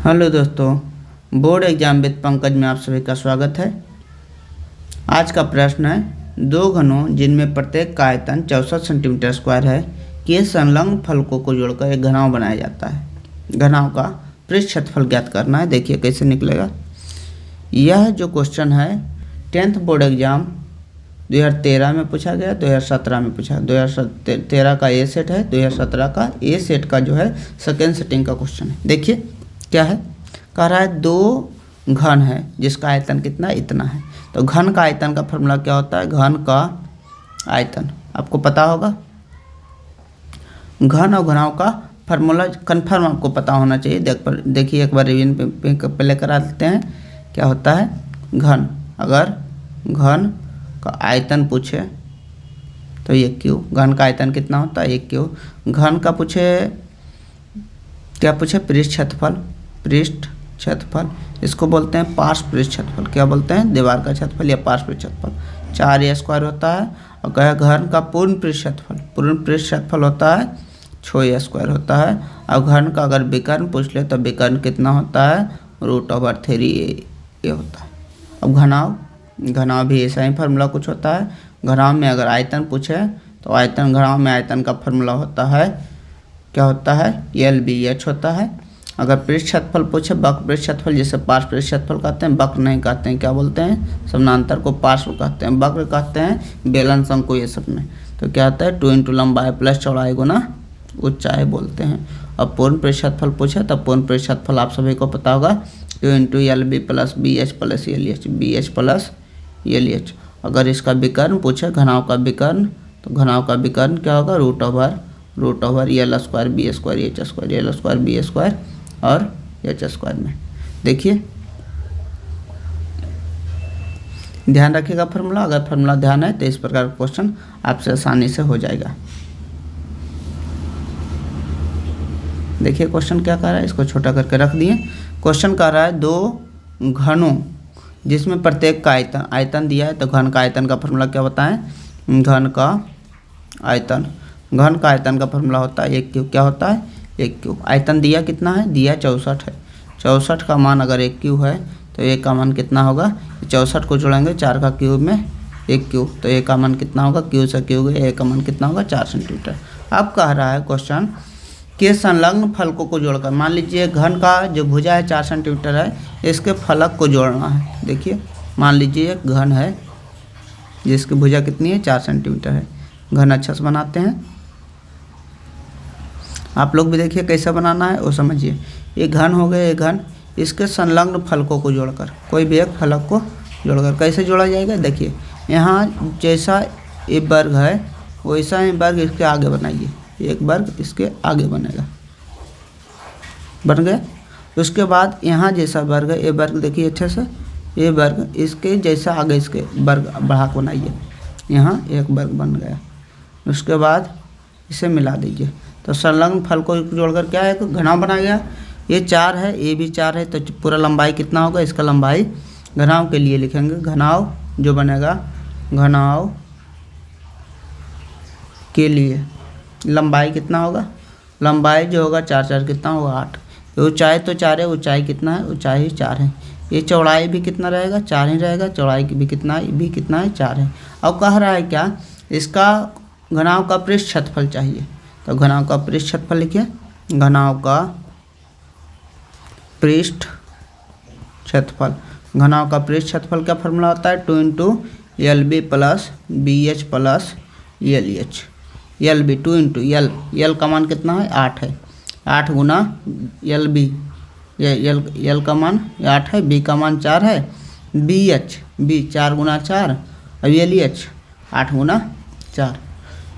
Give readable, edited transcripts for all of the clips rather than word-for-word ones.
Hello दोस्तों, board exam with Pankaj में आप सभी का स्वागत है। आज का प्रश्न है, दो घनों जिनमें प्रत्येक का आयतन 64 सेंटीमीटर स्क्वायर है के संलग्न फलकों को जोड़कर एक घनाव बनाया जाता है। घनाव का पृष्ठ क्षेत्रफल ज्ञात करना है। देखिए कैसे निकलेगा। यह जो क्वेश्चन है 10th बोर्ड एग्जाम 2013 में पूछा गया, 2017 में पूछा। 2013 का ए सेट है, 2017 का ए सेट का जो है सेकेंड सेटिंग का क्वेश्चन है। देखिए क्या है, कह रहा है दो घन है जिसका आयतन कितना, इतना है। तो घन का आयतन का फॉर्मूला क्या होता है? घन का आयतन आपको पता होगा। घन और घनाव का फार्मूला कन्फर्म आपको पता होना चाहिए। देखिए एक बार रिवीजन पहले करा देते हैं। क्या होता है? घन, अगर घन का आयतन पूछे तो ये क्यू। घन का आयतन कितना होता है? एक क्यू। घन का पूछे, क्या पूछे? पृष्ठ क्षेत्रफल। पृष्ठ क्षेत्रफल इसको बोलते हैं पार्श्व पृष्ठ क्षेत्रफल। क्या बोलते हैं? दीवार का क्षेत्रफल या पार्श्व पृष्ठ क्षेत्रफल। 4a स्क्वायर होता है। और कहे घन का पूर्ण पृष्ठ क्षेत्रफल, पूर्ण पृष्ठ क्षेत्रफल होता है 6a स्क्वायर होता है। और घन का अगर विकर्ण पूछ ले तो विकर्ण कितना होता है? √3a होता है। अब घनाव भी ऐसा ही फार्मूला कुछ होता है। घनाव में अगर आयतन पूछे तो आयतन, घनाव में आयतन का फार्मूला होता है, क्या होता है? LBH होता है। अगर पृष्ठ क्षेत्रफल पूछे, वक्र पृष्ठ क्षेत्रफल, जिसे पार्श्व पृष्ठ क्षेत्रफल कहते हैं, वक्र नहीं कहते हैं, क्या बोलते हैं? समानांतर को पार्श्व कहते हैं, वक्र कहते हैं बेलन शंकु, ये सब में। तो क्या होता है? 2 × लंबाई प्लस चौड़ाई गुना ऊंचाई बोलते हैं। अब पूर्ण पृष्ठ क्षेत्रफल पूछे तो पूर्ण पृष्ठ क्षेत्रफल आप सभी को पता होगा, 2 × LB + BH + LH, BH + LH। अगर इसका विकर्ण पूछे, घनाव का विकर्ण, तो घनाव का विकर्ण क्या होगा? √L² B² H² L² B² और H² में। देखिए ध्यान रखिएगा फार्मूला। अगर फार्मूला ध्यान है तो इस प्रकार का क्वेश्चन आपसे आसानी से हो जाएगा। देखिए क्वेश्चन क्या कर रहा है, इसको छोटा करके रख दिए। क्वेश्चन कर रहा है दो घनों जिसमें प्रत्येक का आयतन दिया है। तो घन का आयतन का फार्मूला क्या बताएं? घन का आयतन, घन का आयतन का फार्मूला होता है 1 क्यूब। क्या होता है? 1 क्यूब। आयतन दिया कितना है? दिया 64 है। 64 का मान अगर 1 क्यूब है तो 1 का मान कितना होगा? 64 को जोड़ेंगे 4 का क्यूब में 1 क्यूब, तो 1 का मान कितना होगा? क्यूब से क्यूब गए, 1 का मान कितना होगा? 4 सेंटीमीटर। अब कह रहा है क्वेश्चन के संलग्न फलकों को जोड़कर, मान लीजिए घन का जो भुजा है 4 सेंटीमीटर है, इसके फलक को जोड़ना है। देखिए मान लीजिए एक घन है जिसकी भुजा कितनी है? 4 सेंटीमीटर है। घन अच्छा से बनाते हैं, आप लोग भी देखिए कैसे बनाना है वो समझिए। ये घन हो गए, ये घन, इसके संलग्न फलकों को जोड़कर, कोई भी एक फलक को जोड़कर कैसे जोड़ा जाएगा? देखिए यहाँ जैसा ये वर्ग है वैसा ही वर्ग इसके आगे बनाइए। एक वर्ग इसके आगे बनेगा, बन गया। उसके बाद यहाँ जैसा वर्ग है, ये वर्ग देखिए अच्छे से, ये वर्ग इसके जैसा आगे इसके वर्ग बढ़ा के बनाइए। यहाँ एक वर्ग बन गया। उसके बाद इसे मिला दीजिए तो संलग्न फल को जोड़कर क्या है? घनाव बना गया। ये 4 है, ये भी 4 है, तो पूरा लंबाई कितना होगा? इसका लंबाई घनाव के लिए लिखेंगे। घनाव जो बनेगा, घनाव के लिए लंबाई कितना होगा? लंबाई जो होगा 4 कितना होगा? 8। ऊंचाई तो 4 है, ऊंचाई कितना है? ऊंचाई 4 है। ये चौड़ाई भी कितना रहेगा? 4 ही रहेगा। चौड़ाई भी कितना है? 4 है। अब कह रहा है क्या? इसका घनाव का पृष्ठ क्षेत्रफल चाहिए। तो घनाव का पृष्ठ क्षेत्रफल लिखिए। घनाव का पृष्ठ क्षेत्रफल, घनाव का पृष्ठ क्षेत्रफल का फॉर्मूला होता है 2 × LB + BH + LH। LB 2 × L, L का मान कितना है? 8 है। 8 गुना LB, ये L का मान 8 है, B का मान 4 है, BH B 4 गुना 4, अब LH 8 गुना 4।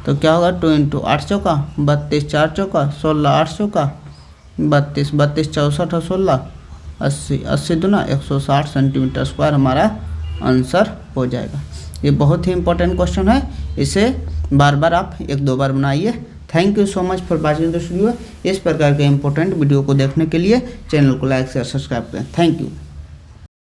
तो क्या होगा? 2 × 8 चौका 32, 4 चौका 16, 8 चौका 32, 32 64 और 16 80, 80 दूना 160 सेंटीमीटर स्क्वायर हमारा आंसर हो जाएगा। ये बहुत ही इंपॉर्टेंट क्वेश्चन है, इसे बार बार आप 1-2 बार बनाइए। Thank you so much for watching this video. इस प्रकार के इंपॉर्टेंट वीडियो को देखने के लिए चैनल को लाइक शेयर सब्सक्राइब करें। Thank you.